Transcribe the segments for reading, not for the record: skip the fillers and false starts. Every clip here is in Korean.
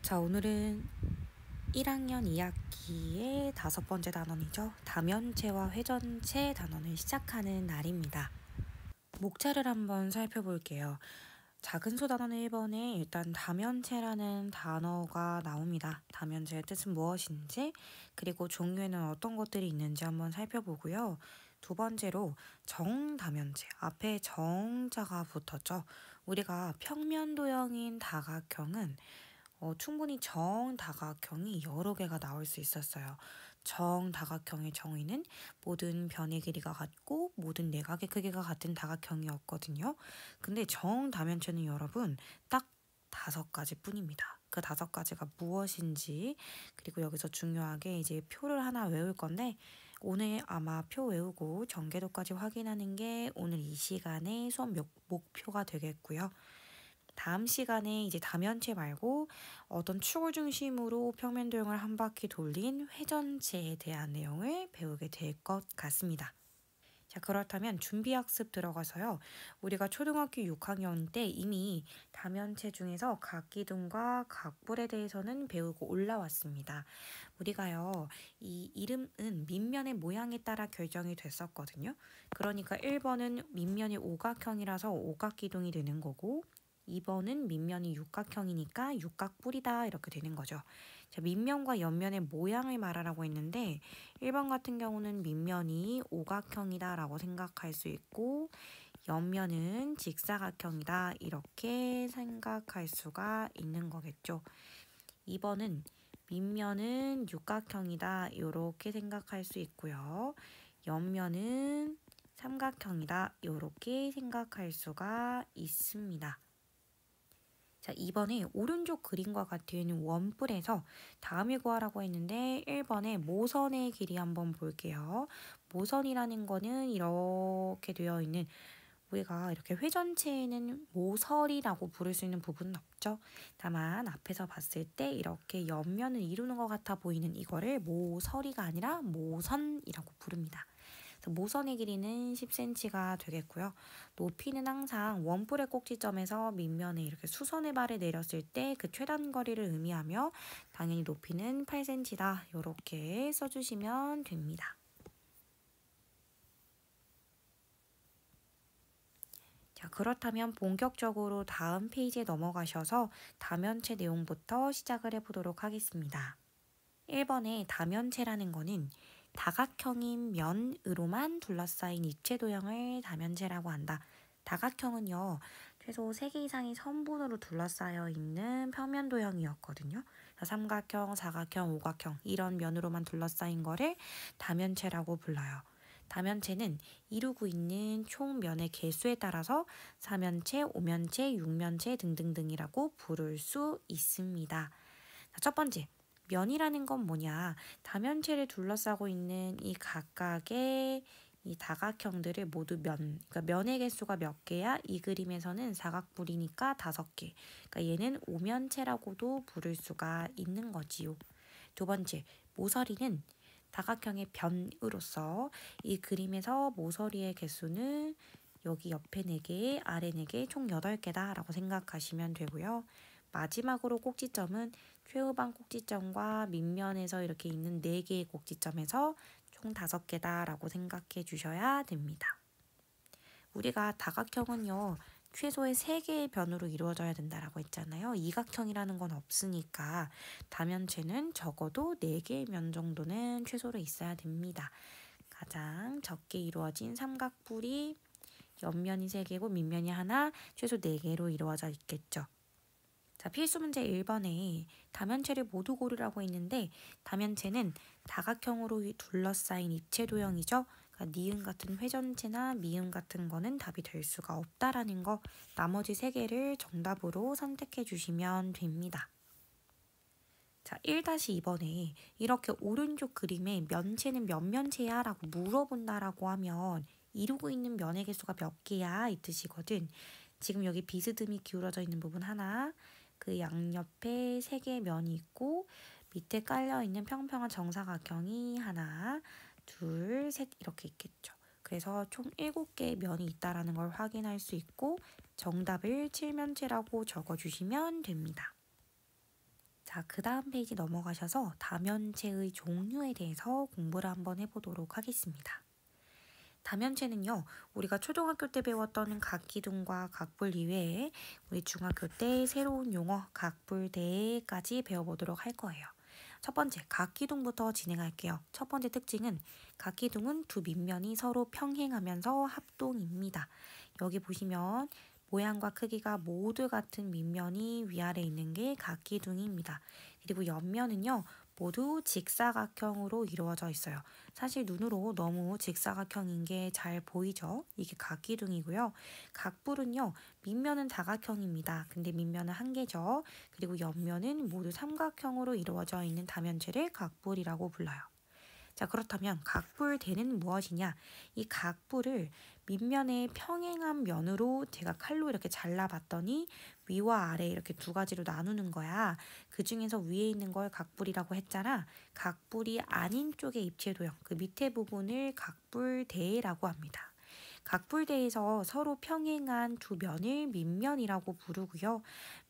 자, 오늘은 1학년 2학기의 5번째 단원이죠. 다면체와 회전체 단원을 시작하는 날입니다. 목차를 한번 살펴볼게요. 작은 소 단원 1번에 일단 다면체라는 단어가 나옵니다. 다면체의 뜻은 무엇인지, 그리고 종류에는 어떤 것들이 있는지 한번 살펴보고요. 두 번째로 정다면체, 앞에 정자가 붙었죠. 우리가 평면도형인 다각형은 충분히 정다각형이 여러 개가 나올 수 있었어요. 정다각형의 정의는 모든 변의 길이가 같고 모든 내각의 크기가 같은 다각형이었거든요. 근데 정다면체는 여러분 딱 5가지 뿐입니다. 그 5가지가 무엇인지, 그리고 여기서 중요하게 이제 표를 하나 외울 건데, 오늘 아마 표 외우고 전개도까지 확인하는 게 오늘 이 시간의 수업 목표가 되겠고요. 다음 시간에 이제 다면체 말고 어떤 축을 중심으로 평면도형을 한 바퀴 돌린 회전체에 대한 내용을 배우게 될 것 같습니다. 자, 그렇다면 준비학습 들어가서요. 우리가 초등학교 6학년 때 이미 다면체 중에서 각기둥과 각불에 대해서는 배우고 올라왔습니다. 우리가요, 이 이름은 밑면의 모양에 따라 결정이 됐었거든요. 그러니까 1번은 밑면이 오각형이라서 오각기둥이 되는 거고, 2번은 밑면이 육각형이니까 육각뿔이다 이렇게 되는 거죠. 자, 밑면과 옆면의 모양을 말하라고 했는데 1번 같은 경우는 밑면이 오각형이다 라고 생각할 수 있고, 옆면은 직사각형이다 이렇게 생각할 수가 있는 거겠죠. 2번은 밑면은 육각형이다 이렇게 생각할 수 있고요. 옆면은 삼각형이다 이렇게 생각할 수가 있습니다. 자, 이번에 오른쪽 그림과 같은 원뿔에서 다음을 구하라고 했는데 1번에 모선의 길이 한번 볼게요. 모선이라는 거는 이렇게 되어 있는, 우리가 이렇게 회전체에는 모서리라고 부를 수 있는 부분은 없죠. 다만 앞에서 봤을 때 이렇게 옆면을 이루는 것 같아 보이는 이거를 모서리가 아니라 모선이라고 부릅니다. 모선의 길이는 10cm가 되겠고요. 높이는 항상 원뿔의 꼭지점에서 밑면에 이렇게 수선의 발을 내렸을 때 그 최단 거리를 의미하며 당연히 높이는 8cm다. 이렇게 써주시면 됩니다. 자, 그렇다면 본격적으로 다음 페이지에 넘어가셔서 다면체 내용부터 시작을 해보도록 하겠습니다. 1번에 다면체라는 거는 다각형인 면으로만 둘러싸인 입체 도형을 다면체라고 한다. 다각형은요, 최소 3개 이상의 선분으로 둘러싸여 있는 평면 도형이었거든요. 삼각형, 사각형, 오각형 이런 면으로만 둘러싸인 거를 다면체라고 불러요. 다면체는 이루고 있는 총 면의 개수에 따라서 4면체, 5면체, 6면체 등등등이라고 부를 수 있습니다. 자, 첫 번째, 면이라는 건 뭐냐? 다면체를 둘러싸고 있는 이 각각의 이 다각형들을 모두 그러니까 면의 개수가 몇 개야? 이 그림에서는 사각뿔이니까 5개. 그러니까 얘는 오면체라고도 부를 수가 있는 거지요. 두 번째, 모서리는 다각형의 변으로서 이 그림에서 모서리의 개수는 여기 옆에 4개, 아래 4개, 총 8개다 라고 생각하시면 되고요. 마지막으로 꼭지점은 최후방 꼭지점과 밑면에서 이렇게 있는 4개의 꼭지점에서 총 5개다 라고 생각해 주셔야 됩니다. 우리가 다각형은요, 최소의 3개의 변으로 이루어져야 된다라고 했잖아요. 이각형이라는 건 없으니까 다면체는 적어도 4개의 면 정도는 최소로 있어야 됩니다. 가장 적게 이루어진 삼각뿔이 옆면이 3개고 밑면이 하나, 최소 4개로 이루어져 있겠죠. 자, 필수 문제 1번에 다면체를 모두 고르라고 했는데 다면체는 다각형으로 둘러싸인 입체 도형이죠. 그러니까 니은 같은 회전체나 미음 같은 거는 답이 될 수가 없다라는 거, 나머지 3개를 정답으로 선택해 주시면 됩니다. 자, 1-2번에 이렇게 오른쪽 그림에 면체는 몇 면체야? 라고 물어본다라고 하면 이루고 있는 면의 개수가 몇 개야? 이 뜻이거든. 지금 여기 비스듬히 기울어져 있는 부분 하나, 그 양옆에 3개의 면이 있고 밑에 깔려있는 평평한 정사각형이 하나, 둘, 셋 이렇게 있겠죠. 그래서 총 7개의 면이 있다는 걸 확인할 수 있고 정답을 7면체라고 적어주시면 됩니다. 자, 그 다음 페이지 넘어가셔서 다면체의 종류에 대해서 공부를 한번 해보도록 하겠습니다. 다면체는요, 우리가 초등학교 때 배웠던 각기둥과 각불 이외에 우리 중학교 때 새로운 용어 각불대까지 배워보도록 할 거예요. 첫 번째, 각기둥부터 진행할게요. 첫 번째 특징은 각기둥은 두 밑면이 서로 평행하면서 합동입니다. 여기 보시면 모양과 크기가 모두 같은 밑면이 위아래 있는 게 각기둥입니다. 그리고 옆면은요, 모두 직사각형으로 이루어져 있어요. 사실 눈으로 너무 직사각형인 게 잘 보이죠? 이게 각기둥이고요. 각불은요, 밑면은 다각형입니다. 근데 밑면은 한 개죠. 그리고 옆면은 모두 삼각형으로 이루어져 있는 다면체를 각불이라고 불러요. 자, 그렇다면 각불대는 무엇이냐? 이 각불을 밑면의 평행한 면으로 제가 칼로 이렇게 잘라봤더니 위와 아래 이렇게 두 가지로 나누는 거야. 그 중에서 위에 있는 걸 각불이라고 했잖아. 각불이 아닌 쪽의 입체도형, 그 밑에 부분을 각불대라고 합니다. 각불대에서 서로 평행한 두 면을 밑면이라고 부르고요.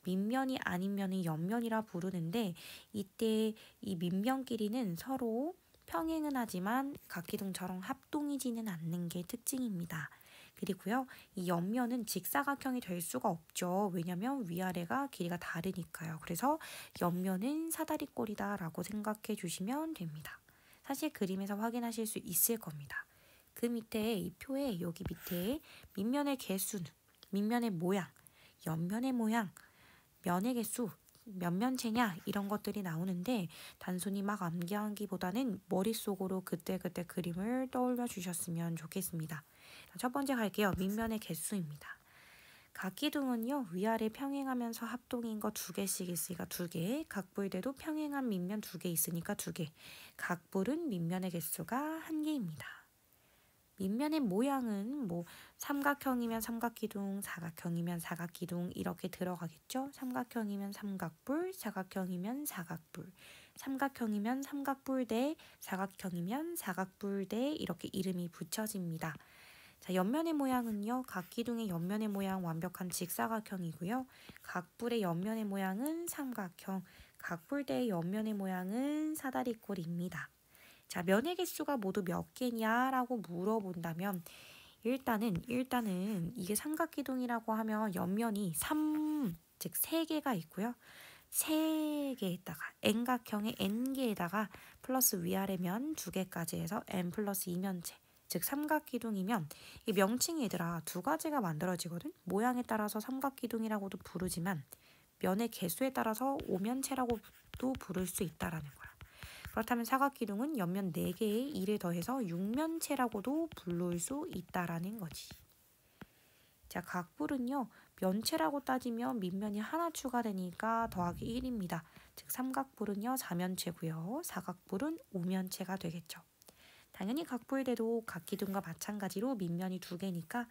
밑면이 아닌 면을 옆면이라 부르는데 이때 이 밑면끼리는 서로 평행은 하지만 각기둥처럼 합동이지는 않는 게 특징입니다. 그리고요, 이 옆면은 직사각형이 될 수가 없죠. 왜냐면 위아래가 길이가 다르니까요. 그래서 옆면은 사다리꼴이다라고 생각해 주시면 됩니다. 사실 그림에서 확인하실 수 있을 겁니다. 그 밑에 이 표에 여기 밑에 밑면의 개수는 밑면의 모양, 옆면의 모양, 면의 개수, 몇 면체냐 이런 것들이 나오는데 단순히 막 암기하기보다는 머릿속으로 그때그때 그림을 떠올려 주셨으면 좋겠습니다. 첫 번째 갈게요. 밑면의 개수입니다. 각기둥은요, 위아래 평행하면서 합동인 거 두 개씩 있으니까 두 개, 각불대도 평행한 밑면 두 개 있으니까 두 개, 각불은 밑면의 개수가 한 개입니다. 밑면의 모양은 뭐 삼각형이면 삼각기둥, 사각형이면 사각기둥 이렇게 들어가겠죠. 삼각형이면 삼각불, 사각형이면 사각불, 삼각형이면 삼각불대, 사각형이면 사각불대 이렇게 이름이 붙여집니다. 자, 옆면의 모양은요. 각기둥의 옆면의 모양 완벽한 직사각형이고요. 각불의 옆면의 모양은 삼각형, 각불대의 옆면의 모양은 사다리꼴입니다. 자, 면의 개수가 모두 몇 개냐라고 물어본다면 일단은 이게 삼각기둥이라고 하면 옆면이 3, 즉 3개가 있고요. 3개에다가 N각형의 N개에다가 플러스 위아래면 2개까지 해서 N 플러스 2면체, 즉 삼각기둥이면 이 명칭이 얘들아 두 가지가 만들어지거든. 모양에 따라서 삼각기둥이라고도 부르지만 면의 개수에 따라서 오면체라고도 부를 수 있다라는 거야. 그렇다면 사각기둥은 옆면 4개에 1을 더해서 6면체라고도 부를 수 있다라는 거지. 자, 각불은요. 면체라고 따지면 밑면이 하나 추가되니까 더하기 1입니다. 즉 삼각불은요. 4면체고요. 사각불은 5면체가 되겠죠. 당연히 각불대도 각기둥과 마찬가지로 밑면이 2개니까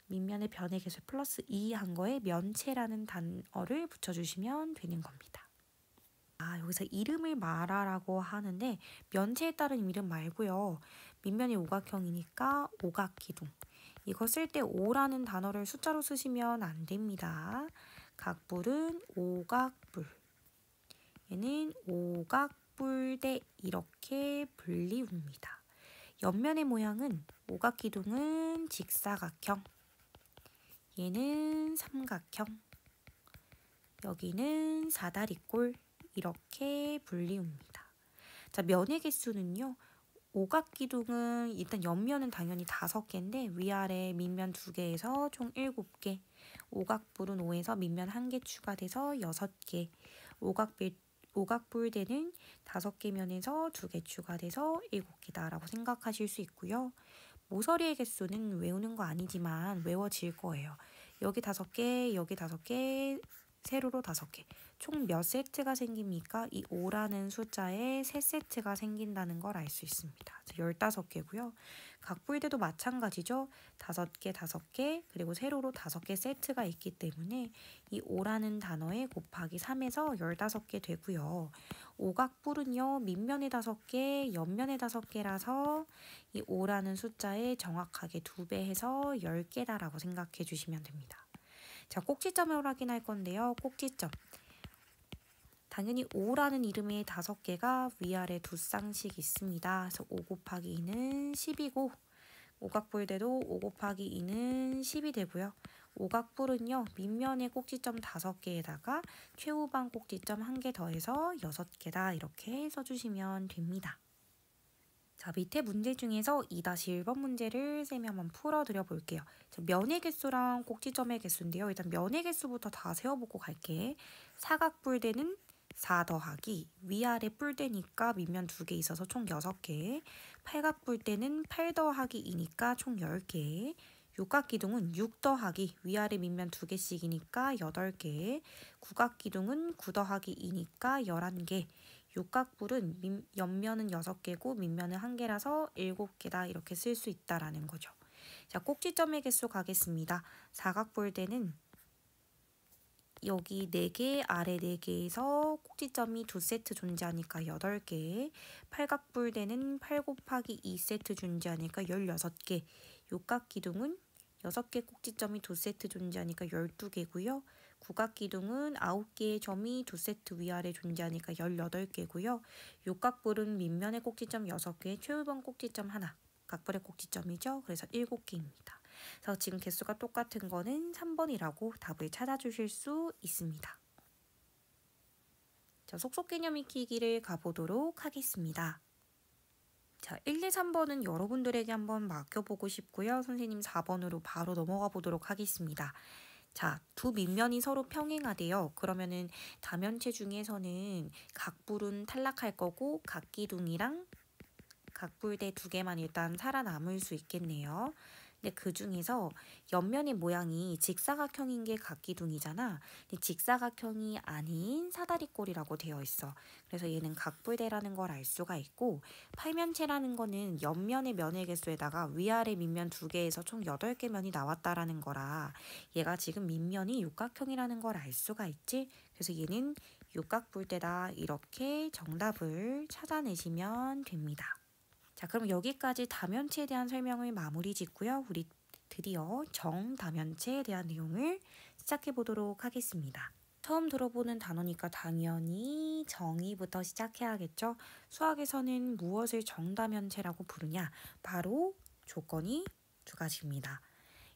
밑면의 변의 개수 플러스 2 한 거에 면체라는 단어를 붙여주시면 되는 겁니다. 여기서 이름을 말하라고 하는데 면체에 따른 이름 말고요. 밑면이 오각형이니까 오각기둥. 이거 쓸 때 오라는 단어를 숫자로 쓰시면 안 됩니다. 각불은 오각불. 얘는 오각불대 이렇게 불리웁니다. 옆면의 모양은 오각기둥은 직사각형. 얘는 삼각형. 여기는 사다리꼴. 이렇게 불리웁니다. 자, 면의 개수는요. 오각기둥은 일단 옆면은 당연히 5개인데 위아래 밑면 2개에서 총 7개. 오각불은 5에서 밑면 1개 추가돼서 6개. 오각불대는 5개 면에서 2개 추가돼서 7개다라고 생각하실 수 있고요. 모서리의 개수는 외우는 거 아니지만 외워질 거예요. 여기 5개, 여기 5개, 세로로 5개. 총 몇 세트가 생깁니까? 이 5라는 숫자에 3세트가 생긴다는 걸 알 수 있습니다. 15개고요. 각불대도 마찬가지죠. 5개, 5개, 그리고 세로로 5개 세트가 있기 때문에 이 5라는 단어에 곱하기 3에서 15개 되고요. 오각불은요. 밑면에 5개, 옆면에 5개라서 이 5라는 숫자에 정확하게 2배 해서 10개다라고 생각해 주시면 됩니다. 자, 꼭지점을 확인할 건데요. 꼭지점. 당연히 5라는 이름의 5개가 위아래 두 쌍씩 있습니다. 그래서 5 곱하기 2는 10이고 오각뿔대도 5 곱하기 2는 10이 되고요. 오각뿔은요. 밑면에 꼭지점 5개에다가 최후방 꼭지점 1개 더해서 6개다. 이렇게 써주시면 됩니다. 자, 밑에 문제 중에서 2-1번 문제를 쌤이 한번 풀어드려 볼게요. 면의 개수랑 꼭지점의 개수인데요. 일단 면의 개수부터 다 세워보고 갈게. 사각뿔대는 4 더하기 위아래 뿔대니까 밑면 2개 있어서 총 6개. 팔각뿔대는 8 더하기 2니까 총 10개. 육각기둥은 6 더하기 위아래 밑면 2개씩이니까 8개. 구각기둥은 9 더하기 2니까 11개. 육각뿔은 옆면은 6개고 밑면은 1개라서 7개다. 이렇게 쓸 수 있다라는 거죠. 자, 꼭지점의 개수 가겠습니다. 사각뿔대는 여기 4개, 아래 4개에서 꼭지점이 2세트 존재하니까 8개. 팔각뿔대는 8 곱하기 2세트 존재하니까 16개. 육각기둥은 6개 꼭지점이 2세트 존재하니까 12개고요. 구각기둥은 9개의 점이 2세트 위아래 존재하니까 18개고요. 육각뿔은 밑면의 꼭지점 6개, 최후방 꼭지점 하나. 각뿔의 꼭지점이죠. 그래서 7개입니다. 그래서 지금 개수가 똑같은 거는 3번이라고 답을 찾아주실 수 있습니다. 자, 속속 개념 익히기를 가보도록 하겠습니다. 자, 1, 2, 3번은 여러분들에게 한번 맡겨보고 싶고요. 선생님 4번으로 바로 넘어가 보도록 하겠습니다. 자, 두 밑면이 서로 평행하대요. 그러면은 다면체 중에서는 각뿔은 탈락할 거고 각기둥이랑 각뿔대 2개만 일단 살아남을 수 있겠네요. 근데 그 중에서 옆면의 모양이 직사각형인 게 각기둥이잖아. 근데 직사각형이 아닌 사다리꼴이라고 되어 있어. 그래서 얘는 각뿔대라는 걸 알 수가 있고, 팔면체라는 거는 옆면의 면의 개수에다가 위아래 밑면 2개에서 총 8개 면이 나왔다라는 거라 얘가 지금 밑면이 육각형이라는 걸 알 수가 있지. 그래서 얘는 육각뿔대다. 이렇게 정답을 찾아내시면 됩니다. 자, 그럼 여기까지 다면체에 대한 설명을 마무리 짓고요. 우리 드디어 정다면체에 대한 내용을 시작해 보도록 하겠습니다. 처음 들어보는 단어니까 당연히 정의부터 시작해야겠죠. 수학에서는 무엇을 정다면체라고 부르냐? 바로 조건이 2가지입니다.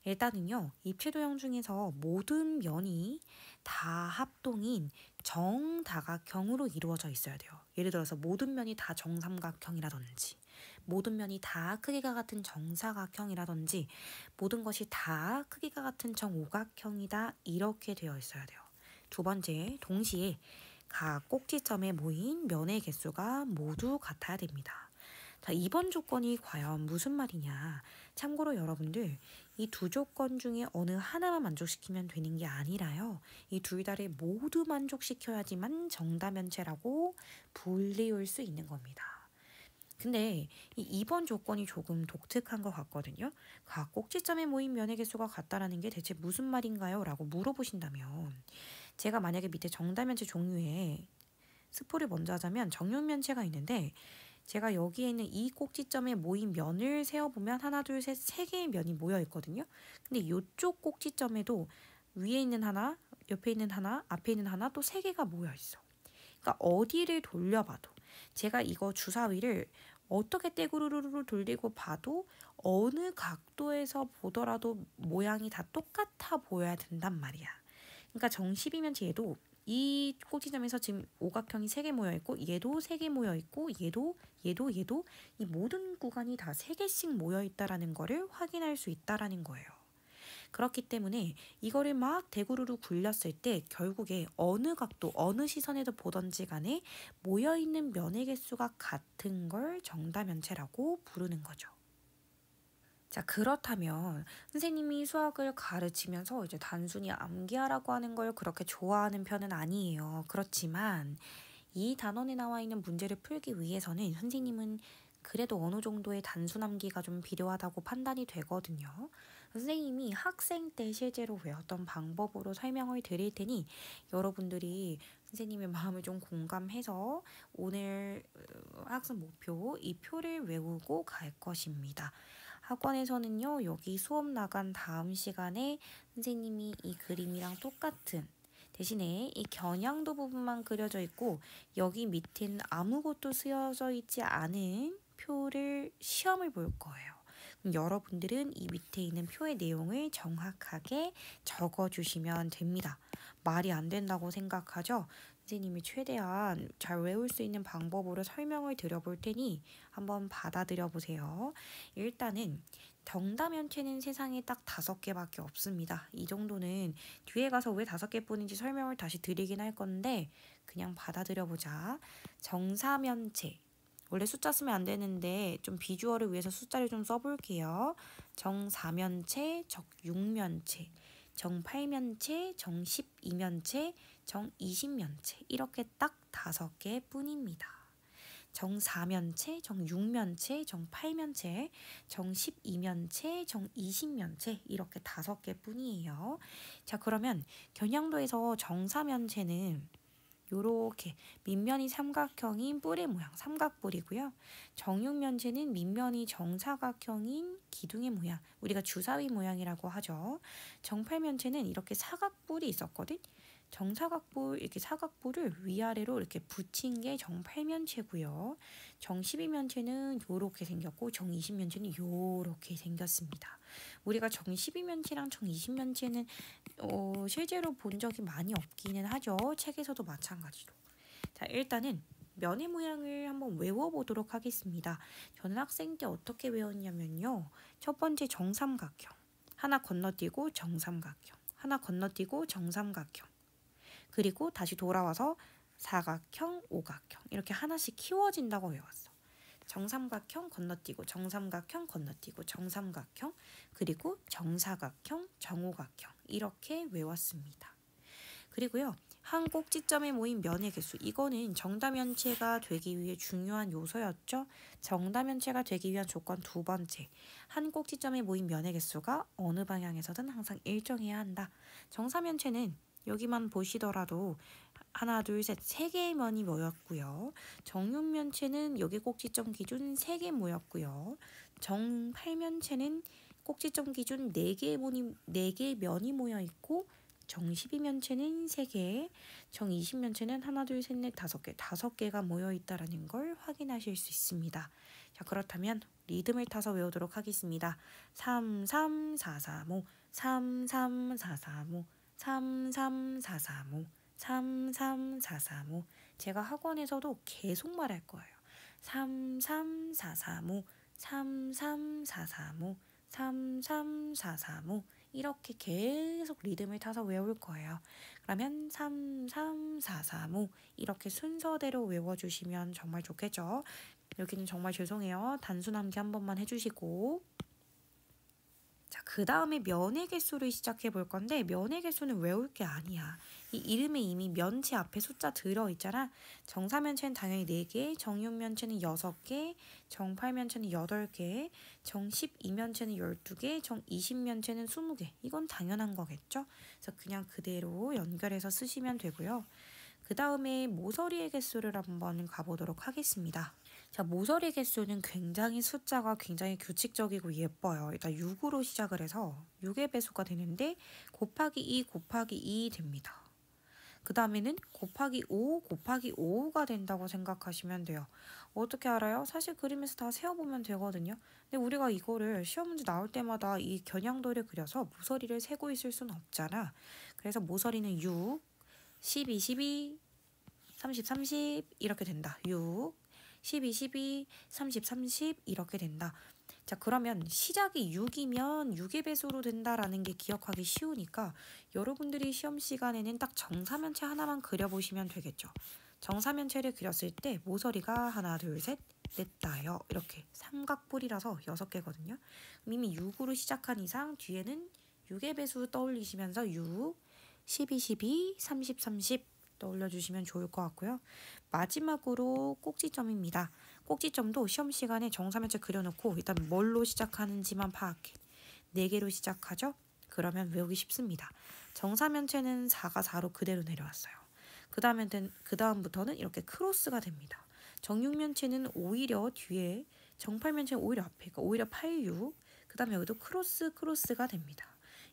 일단은요, 입체도형 중에서 모든 면이 다 합동인 정다각형으로 이루어져 있어야 돼요. 예를 들어서 모든 면이 다 정삼각형이라든지, 모든 면이 다 크기가 같은 정사각형이라든지, 모든 것이 다 크기가 같은 정오각형이다. 이렇게 되어 있어야 돼요. 2번째, 동시에 각 꼭지점에 모인 면의 개수가 모두 같아야 됩니다. 자, 이번 조건이 과연 무슨 말이냐? 참고로 여러분들 이 2 조건 중에 어느 하나만 만족시키면 되는 게 아니라요. 이 2 다를 모두 만족시켜야지만 정다면체라고 불리울 수 있는 겁니다. 근데 이 2번 조건이 조금 독특한 것 같거든요. 각 꼭지점에 모인 면의 개수가 같다라는 게 대체 무슨 말인가요? 라고 물어보신다면 제가 만약에 밑에 정다면체 종류에 스포를 먼저 하자면 정육면체가 있는데 제가 여기에 있는 이 꼭지점에 모인 면을 세어보면 하나, 둘, 셋, 3개의 면이 모여 있거든요. 근데 이쪽 꼭지점에도 위에 있는 하나, 옆에 있는 하나, 앞에 있는 하나 또 3개가 모여 있어. 그러니까 어디를 돌려봐도 제가 이거 주사위를 어떻게 떼구르르르 돌리고 봐도 어느 각도에서 보더라도 모양이 다 똑같아 보여야 된단 말이야. 그러니까 정12면체 얘도 이 꼭지점에서 지금 오각형이 3개 모여 있고 얘도 3개 모여 있고 얘도 이 모든 구간이 다 3개씩 모여 있다라는 거를 확인할 수 있다라는 거예요. 그렇기 때문에 이거를 막 대구르르 굴렸을 때 결국에 어느 각도, 어느 시선에도 보던지 간에 모여있는 면의 개수가 같은 걸 정다면체라고 부르는 거죠. 자, 그렇다면 선생님이 수학을 가르치면서 이제 단순히 암기하라고 하는 걸 그렇게 좋아하는 편은 아니에요. 그렇지만 이 단원에 나와 있는 문제를 풀기 위해서는 선생님은 그래도 어느 정도의 단순 암기가 좀 필요하다고 판단이 되거든요. 선생님이 학생 때 실제로 외웠던 방법으로 설명을 드릴 테니 여러분들이 선생님의 마음을 좀 공감해서 오늘 학습 목표 이 표를 외우고 갈 것입니다. 학원에서는요, 여기 수업 나간 다음 시간에 선생님이 이 그림이랑 똑같은 대신에 이 겨냥도 부분만 그려져 있고 여기 밑에는 아무것도 쓰여져 있지 않은 표를 시험을 볼 거예요. 그럼 여러분들은 이 밑에 있는 표의 내용을 정확하게 적어주시면 됩니다. 말이 안 된다고 생각하죠? 선생님이 최대한 잘 외울 수 있는 방법으로 설명을 드려볼 테니 한번 받아들여 보세요. 일단은 정다면체는 세상에 딱 5개밖에 없습니다. 이 정도는 뒤에 가서 왜 5개뿐인지 설명을 다시 드리긴 할 건데 그냥 받아들여 보자. 정사면체. 원래 숫자 쓰면 안 되는데 좀 비주얼을 위해서 숫자를 좀 써볼게요. 정사면체, 정육면체, 정팔면체, 정십이면체, 정이십면체 이렇게 딱 5개 뿐입니다. 정사면체, 정육면체, 정팔면체, 정십이면체, 정이십면체 이렇게 5개 뿐이에요. 자, 그러면 겨냥도에서 정사면체는 요렇게 밑면이 삼각형인 뿔의 모양, 삼각뿔이고요. 정육면체는 밑면이 정사각형인 기둥의 모양, 우리가 주사위 모양이라고 하죠. 정팔면체는 이렇게 사각뿔이 있었거든. 정사각뿔, 이렇게 사각뿔을 위아래로 이렇게 붙인 게 정팔면체고요. 정십이면체는 요렇게 생겼고 정이십면체는 요렇게 생겼습니다. 우리가 정십이면체랑 정이십면체는 실제로 본 적이 많이 없기는 하죠. 책에서도 마찬가지로. 자, 일단은 면의 모양을 한번 외워보도록 하겠습니다. 저는 학생 때 어떻게 외웠냐면요. 첫 번째 정삼각형. 하나 건너뛰고 정삼각형. 하나 건너뛰고 정삼각형. 그리고 다시 돌아와서 사각형, 오각형. 이렇게 하나씩 키워진다고 외웠어. 정삼각형 건너뛰고 정삼각형 건너뛰고 정삼각형 그리고 정사각형 정오각형 이렇게 외웠습니다. 그리고요. 한 꼭지점에 모인 면의 개수 이거는 정다면체가 되기 위해 중요한 요소였죠. 정다면체가 되기 위한 조건 2번째 한 꼭지점에 모인 면의 개수가 어느 방향에서든 항상 일정해야 한다. 정사면체는 여기만 보시더라도 하나, 둘, 셋, 3개의 면이 모였고요. 정육면체는 여기 꼭지점 기준 3개 모였고요. 정팔면체는 꼭지점 기준 4개의 면이 모여 있고 정십이면체는 3개, 정이십면체는 하나, 둘, 셋, 넷, 5개, 5개가 모여 있다라는 걸 확인하실 수 있습니다. 자, 그렇다면 리듬을 타서 외우도록 하겠습니다. 3, 3, 4, 3, 5, 3, 3, 4, 3, 5, 3, 3, 4, 3, 5 3, 3, 4, 3, 5 제가 학원에서도 계속 말할 거예요. 3, 3, 4, 3, 5 3, 3, 4, 3, 5 3, 3, 4, 3, 5 이렇게 계속 리듬을 타서 외울 거예요. 그러면 3, 3, 4, 3, 5 이렇게 순서대로 외워주시면 정말 좋겠죠. 여기는 정말 죄송해요. 단순 암기 한 번만 해주시고 자, 그 다음에 면의 개수를 시작해 볼 건데 면의 개수는 외울 게 아니야. 이 이름에 이미 면체 앞에 숫자 들어있잖아. 정사면체는 당연히 4개, 정육면체는 6개, 정팔면체는 8개, 정십이면체는 12개, 정이십면체는 20개. 이건 당연한 거겠죠? 그래서 그냥 그대로 연결해서 쓰시면 되고요. 그 다음에 모서리의 개수를 한번 가보도록 하겠습니다. 자, 모서리 개수는 굉장히 숫자가 굉장히 규칙적이고 예뻐요. 일단 6으로 시작을 해서 6의 배수가 되는데 곱하기 2 곱하기 2 됩니다. 그 다음에는 곱하기 5 곱하기 5가 된다고 생각하시면 돼요. 어떻게 알아요? 사실 그림에서 다 세어보면 되거든요. 근데 우리가 이거를 시험 문제 나올 때마다 이 겨냥도를 그려서 모서리를 세고 있을 수는 없잖아. 그래서 모서리는 6, 12, 12, 30, 30 이렇게 된다. 6, 12, 12, 30, 30 이렇게 된다. 자, 그러면 시작이 6이면 6의 배수로 된다라는 게 기억하기 쉬우니까 여러분들이 시험 시간에는 딱 정사면체 하나만 그려보시면 되겠죠. 정사면체를 그렸을 때 모서리가 하나, 둘, 셋, 넷, 다여 이렇게 삼각뿔이라서 6개거든요. 이미 6으로 시작한 이상 뒤에는 6의 배수 떠올리시면서 6, 12, 12, 30, 30 떠올려주시면 좋을 것 같고요. 마지막으로 꼭지점입니다. 꼭지점도 시험 시간에 정사면체 그려놓고 일단 뭘로 시작하는지만 파악해. 4개로 시작하죠? 그러면 외우기 쉽습니다. 정사면체는 4가 4로 그대로 내려왔어요. 그 다음부터는 이렇게 크로스가 됩니다. 정육면체는 오히려 뒤에, 정팔면체는 오히려 앞에, 그러니까 오히려 8, 6, 그 다음에 여기도 크로스가 됩니다.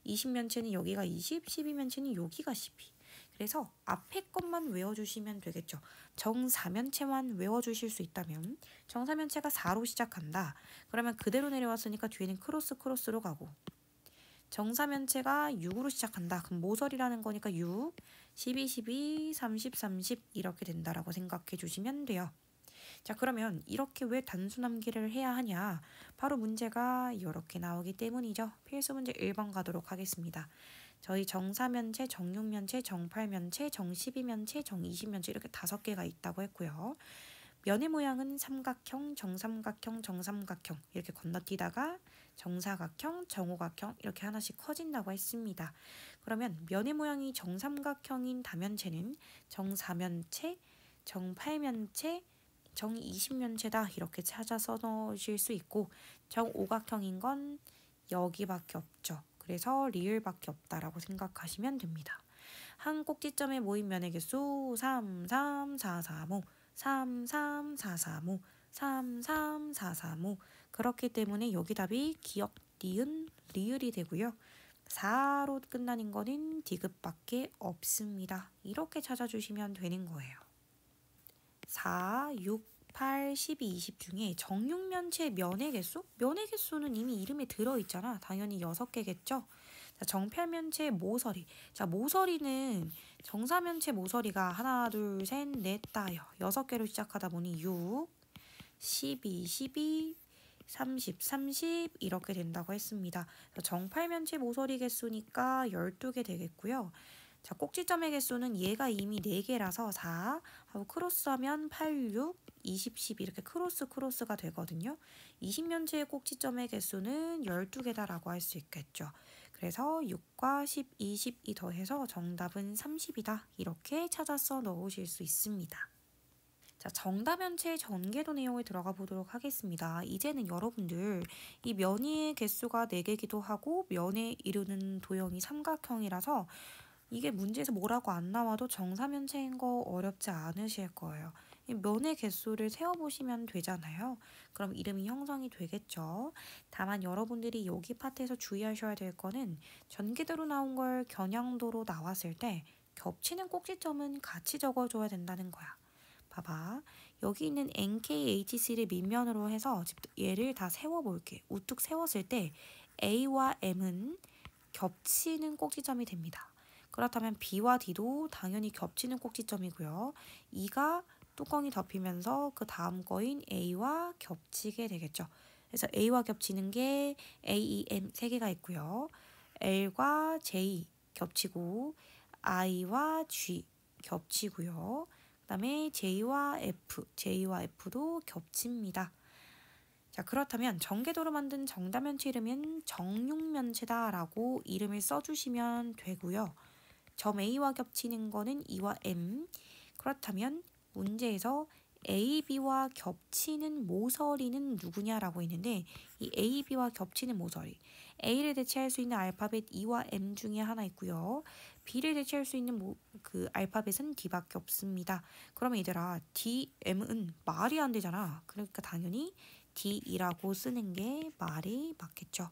20면체는 여기가 20, 12면체는 여기가 12. 그래서 앞에 것만 외워주시면 되겠죠. 정사면체만 외워주실 수 있다면 정사면체가 4로 시작한다. 그러면 그대로 내려왔으니까 뒤에는 크로스로 가고 정사면체가 6으로 시작한다. 그럼 모서리라는 거니까 6, 12, 12, 30, 30 이렇게 된다라고 생각해 주시면 돼요. 자, 그러면 이렇게 왜 단순함기를 해야 하냐? 바로 문제가 이렇게 나오기 때문이죠. 필수 문제 1번 가도록 하겠습니다. 저희 정사면체, 정육면체, 정팔면체, 정십이면체, 정이십면체 이렇게 5개가 있다고 했고요. 면의 모양은 삼각형, 정삼각형, 정삼각형 이렇게 건너뛰다가 정사각형, 정오각형 이렇게 하나씩 커진다고 했습니다. 그러면 면의 모양이 정삼각형인 다면체는 정사면체, 정팔면체, 정이십면체다 이렇게 찾아 써놓으실 수 있고 정오각형인 건 여기밖에 없죠. 그래서 리을밖에 없다라고 생각하시면 됩니다. 한 꼭지점에 모인 면의 개수 3, 3, 4, 4, 5 3, 3, 4, 3, 5 3, 3, 4, 3, 5 그렇기 때문에 여기 답이 기역, 니은, 리을이 되고요. 4로 끝나는 거는 디귿밖에 없습니다. 이렇게 찾아주시면 되는 거예요. 4, 6, 8, 12, 20 중에 정육면체 면의 개수? 면의 개수는 이미 이름에 들어있잖아. 당연히 6개겠죠? 자, 정팔면체 모서리. 자, 모서리는 정사면체 모서리가 하나, 둘, 셋, 넷, 다여 6개로 시작하다 보니 6, 12, 12, 30, 30 이렇게 된다고 했습니다. 정팔면체 모서리 개수니까 12개 되겠고요. 자, 꼭지점의 개수는 얘가 이미 4개라서 4 하고 크로스하면 8, 6, 20, 10 이렇게 크로스가 되거든요. 20면체의 꼭지점의 개수는 12개다라고 할 수 있겠죠. 그래서 6과 10, 20이 더해서 정답은 30이다. 이렇게 찾아서 넣으실 수 있습니다. 자, 정다면체 전개도 내용에 들어가 보도록 하겠습니다. 이제는 여러분들 이 면의 개수가 4개기도 하고 면에 이루는 도형이 삼각형이라서 이게 문제에서 뭐라고 안 나와도 정사면체인 거 어렵지 않으실 거예요. 이 면의 개수를 세어보시면 되잖아요. 그럼 이름이 형성이 되겠죠. 다만 여러분들이 여기 파트에서 주의하셔야 될 거는 전개도로 나온 걸 겨냥도로 나왔을 때 겹치는 꼭지점은 같이 적어줘야 된다는 거야. 봐봐. 여기 있는 NKHC를 밑면으로 해서 얘를 다 세워볼게. 우뚝 세웠을 때 A와 M은 겹치는 꼭지점이 됩니다. 그렇다면 B와 D도 당연히 겹치는 꼭지점이고요. E가 뚜껑이 덮이면서 그 다음 거인 A와 겹치게 되겠죠. 그래서 A와 겹치는 게 A, E, M 3개가 있고요. L과 J 겹치고 I와 G 겹치고요. 그 다음에 J와 F도 겹칩니다. 자, 그렇다면 전개도로 만든 정다면체 이름은 정육면체다라고 이름을 써주시면 되고요. 점 A와 겹치는 거는 E와 M. 그렇다면 문제에서 A, B와 겹치는 모서리는 누구냐라고 했는데 이 A, B와 겹치는 모서리. A를 대체할 수 있는 알파벳 E와 M 중에 하나 있고요. B를 대체할 수 있는 그 알파벳은 D밖에 없습니다. 그러면 얘들아 D, M은 말이 안 되잖아. 그러니까 당연히 D이라고 쓰는 게 말이 맞겠죠.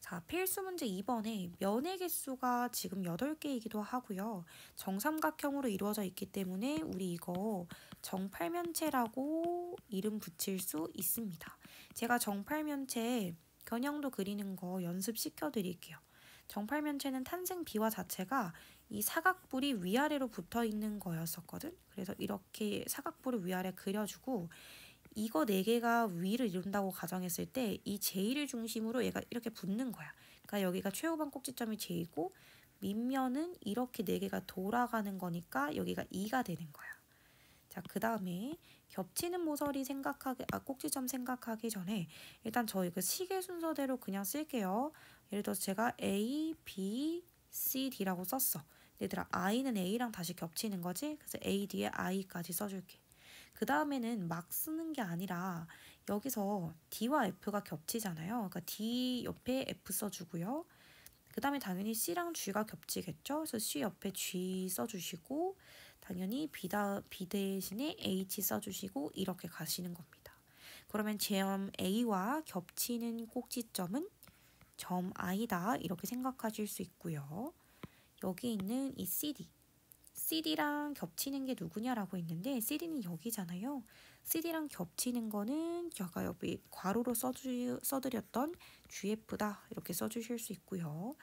자, 필수 문제 2번에 면의 개수가 지금 8개이기도 하고요. 정삼각형으로 이루어져 있기 때문에 우리 이거 정팔면체라고 이름 붙일 수 있습니다. 제가 정팔면체 겨냥도 그리는 거 연습시켜 드릴게요. 정팔면체는 탄생 비화 자체가 이 사각뿔이 위아래로 붙어 있는 거였었거든. 그래서 이렇게 사각뿔을 위아래 그려주고 이거 4개가 위를 이룬다고 가정했을 때 이 J를 중심으로 얘가 이렇게 붙는 거야. 그러니까 여기가 최후방 꼭지점이 J고 밑면은 이렇게 4개가 돌아가는 거니까 여기가 2가 되는 거야. 자, 그 다음에 겹치는 모서리 꼭지점 생각하기 전에 일단 저희 그 시계 순서대로 그냥 쓸게요. 예를 들어서 제가 A, B, C, D라고 썼어. 얘들아 I는 A랑 다시 겹치는 거지? 그래서 A 뒤에 I까지 써줄게. 그 다음에는 막 쓰는 게 아니라 여기서 D와 F가 겹치잖아요. 그러니까 D 옆에 F 써주고요. 그 다음에 당연히 C랑 G가 겹치겠죠. 그래서 C 옆에 G 써주시고 당연히 B 대신에 H 써주시고 이렇게 가시는 겁니다. 그러면 점 A와 겹치는 꼭지점은 점 I다 이렇게 생각하실 수 있고요. 여기 있는 이 CD랑 겹치는 게 누구냐라고 했는데 CD는 여기잖아요. CD랑 겹치는 거는 제가 여기 괄호로 써드렸던 GF다 이렇게 써주실 수 있고요.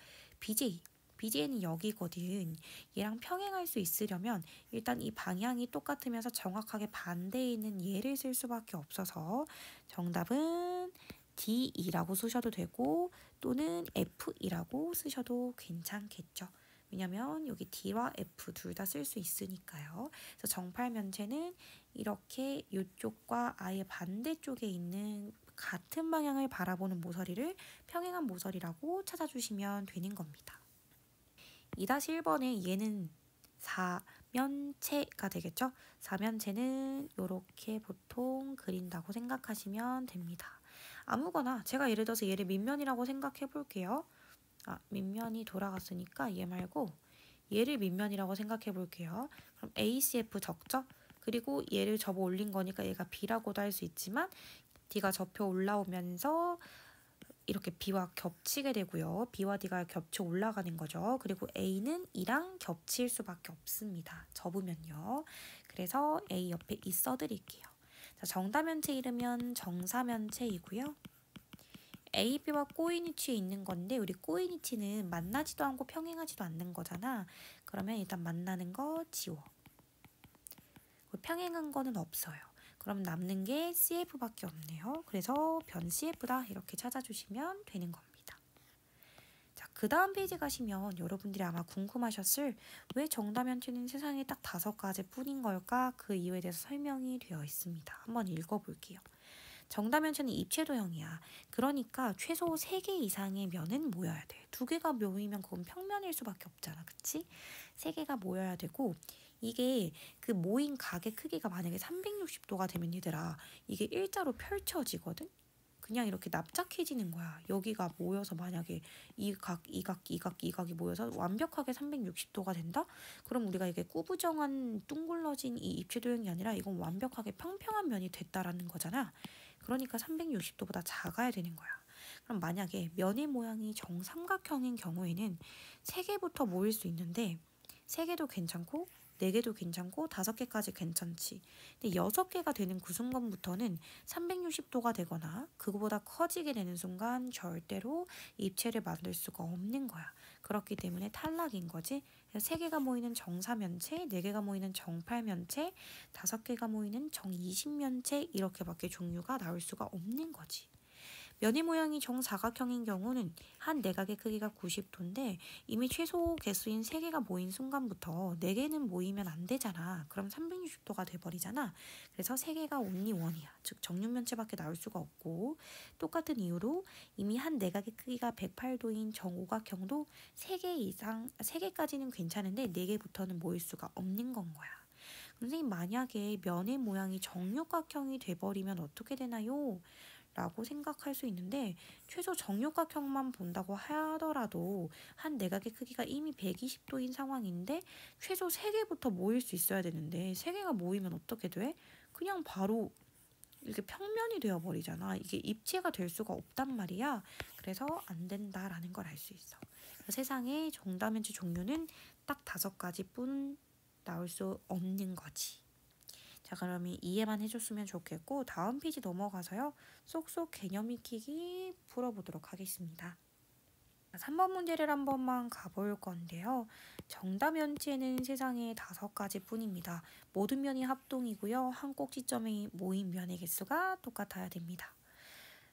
BJ는 여기거든. 얘랑 평행할 수 있으려면 일단 이 방향이 똑같으면서 정확하게 반대에 있는 얘를 쓸 수밖에 없어서 정답은 D이라고 쓰셔도 되고 또는 F이라고 쓰셔도 괜찮겠죠. 왜냐면 여기 D와 F 둘 다 쓸 수 있으니까요. 그래서 정팔면체는 이렇게 이쪽과 아예 반대쪽에 있는 같은 방향을 바라보는 모서리를 평행한 모서리라고 찾아주시면 되는 겁니다. 2-1번에 얘는 사면체가 되겠죠? 사면체는 이렇게 보통 그린다고 생각하시면 됩니다. 아무거나 제가 예를 들어서 얘를 밑면이라고 생각해 볼게요. 밑면이 돌아갔으니까 얘 말고 얘를 밑면이라고 생각해 볼게요. 그럼 ACF 적죠? 그리고 얘를 접어 올린 거니까 얘가 B라고도 할 수 있지만 D가 접혀 올라오면서 이렇게 B와 겹치게 되고요. B와 D가 겹쳐 올라가는 거죠. 그리고 A는 E랑 겹칠 수밖에 없습니다. 접으면요. 그래서 A 옆에 E 써드릴게요. 자, 정다면체 이르면 정사면체이고요. A, B와 꼬인위치에 있는 건데 우리 꼬인위치는 만나지도 않고 평행하지도 않는 거잖아. 그러면 일단 만나는 거 지워. 평행한 거는 없어요. 그럼 남는 게 CF밖에 없네요. 그래서 변 CF다 이렇게 찾아주시면 되는 겁니다. 자, 그 다음 페이지 가시면 여러분들이 아마 궁금하셨을 왜 정다면체는 세상에 딱 5가지 뿐인 걸까? 그 이유에 대해서 설명이 되어 있습니다. 한번 읽어볼게요. 정다면체는 입체도형이야. 그러니까 최소 3개 이상의 면은 모여야 돼. 2개가 모이면 그건 평면일 수밖에 없잖아. 그치? 3개가 모여야 되고 이게 그 모인 각의 크기가 만약에 360도가 되면 얘들아 이게 일자로 펼쳐지거든? 그냥 이렇게 납작해지는 거야. 여기가 모여서 만약에 이 각이 모여서 완벽하게 360도가 된다? 그럼 우리가 이게 꾸부정한 둥글러진 이 입체도형이 아니라 이건 완벽하게 평평한 면이 됐다라는 거잖아. 그러니까 360도보다 작아야 되는 거야. 그럼 만약에 면의 모양이 정삼각형인 경우에는 3개부터 모일 수 있는데 3개도 괜찮고 4개도 괜찮고 5개까지 괜찮지. 근데 6개가 되는 그 순간부터는 360도가 되거나 그거보다 커지게 되는 순간 절대로 입체를 만들 수가 없는 거야. 그렇기 때문에 탈락인 거지. 3개가 모이는 정사면체, 4개가 모이는 정팔면체, 5개가 모이는 정이십면체 이렇게밖에 종류가 나올 수가 없는 거지. 면의 모양이 정사각형인 경우는 한 내각의 크기가 90도인데 이미 최소 개수인 3개가 모인 순간부터 4개는 모이면 안 되잖아. 그럼 360도가 돼버리잖아. 그래서 3개가 only one이야. 즉 정육면체밖에 나올 수가 없고 똑같은 이유로 이미 한 내각의 크기가 108도인 정오각형도 3개까지는 괜찮은데 4개부터는 모일 수가 없는 건 거야. 선생님 만약에 면의 모양이 정육각형이 돼버리면 어떻게 되나요? 라고 생각할 수 있는데 최소 정육각형만 본다고 하더라도 한 내각의 크기가 이미 120도인 상황인데 최소 3개부터 모일 수 있어야 되는데 3개가 모이면 어떻게 돼? 그냥 바로 이렇게 평면이 되어버리잖아. 이게 입체가 될 수가 없단 말이야. 그래서 안 된다라는 걸 알 수 있어. 세상에 정다면체 종류는 딱 5가지뿐 나올 수 없는 거지. 자, 그러면 이해만 해줬으면 좋겠고 다음 페이지 넘어가서요. 쏙쏙 개념 익히기 풀어보도록 하겠습니다. 3번 문제를 한 번만 가볼 건데요. 정다면체는 세상에 5가지 뿐입니다. 모든 면이 합동이고요. 한 꼭지점에 모인 면의 개수가 똑같아야 됩니다.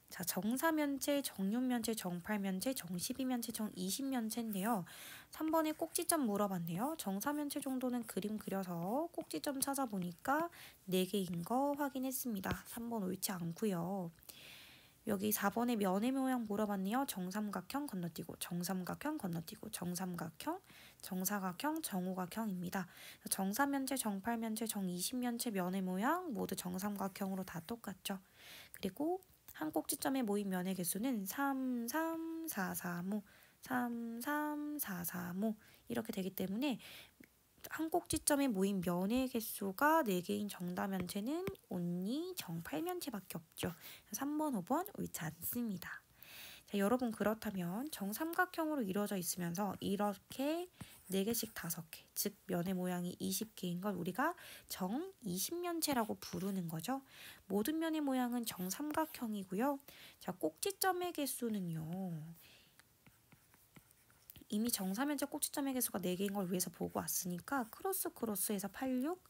자, 정사면체, 정육면체, 정팔면체, 정십이면체, 정이십면체인데요. 3번에 꼭지점 물어봤네요. 정사면체 정도는 그림 그려서 꼭지점 찾아보니까 4개인 거 확인했습니다. 3번 옳지 않고요. 여기 4번에 면의 모양 물어봤네요. 정삼각형 건너뛰고 정삼각형 건너뛰고 정삼각형, 정사각형, 정오각형입니다. 정사면체, 정팔면체, 정이십면체 면의 모양 모두 정삼각형으로 다 똑같죠. 그리고 한 꼭지점에 모인 면의 개수는 3, 3, 4, 4, 5, 3, 3, 4, 4, 5 이렇게 되기 때문에 한 꼭지점에 모인 면의 개수가 4개인 정다면체는 only 정팔면체밖에 없죠. 3번, 5번 옳지 않습니다. 자, 여러분 그렇다면 정삼각형으로 이루어져 있으면서 이렇게 4개씩 5개, 즉 면의 모양이 20개인 걸 우리가 정 20면체라고 부르는 거죠. 모든 면의 모양은 정삼각형이고요. 자, 꼭지점의 개수는요. 이미 정사면체 꼭지점의 개수가 4개인 걸 위에서 보고 왔으니까 크로스에서 86,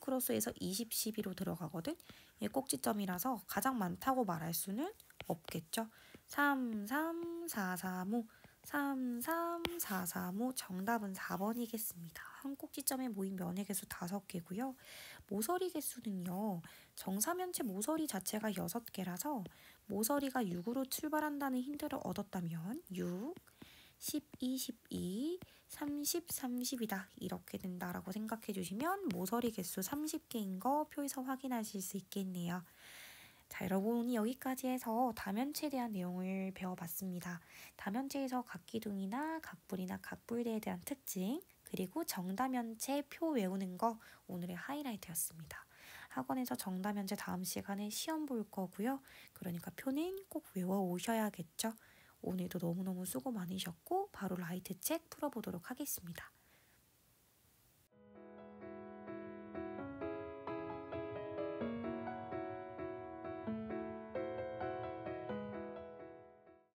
크로스에서 20, 12로 들어가거든. 얘 꼭지점이라서 가장 많다고 말할 수는 없겠죠. 3, 3, 4, 3, 5, 3, 3, 4, 3, 5 정답은 4번이겠습니다. 한 꼭지점에 모인 면의 개수 5개고요. 모서리 개수는요. 정사면체 모서리 자체가 6개라서 모서리가 6으로 출발한다는 힌트를 얻었다면 6, 12, 12, 30, 30이다. 이렇게 된다라고 생각해 주시면 모서리 개수 30개인 거 표에서 확인하실 수 있겠네요. 자, 여러분이 여기까지 해서 다면체에 대한 내용을 배워봤습니다. 다면체에서 각기둥이나 각불이나 각불대에 대한 특징, 그리고 정다면체 표 외우는 거 오늘의 하이라이트였습니다. 학원에서 정다면체 다음 시간에 시험 볼 거고요. 그러니까 표는 꼭 외워 오셔야겠죠. 오늘도 너무너무 수고 많으셨고 바로 라이트 책 풀어보도록 하겠습니다.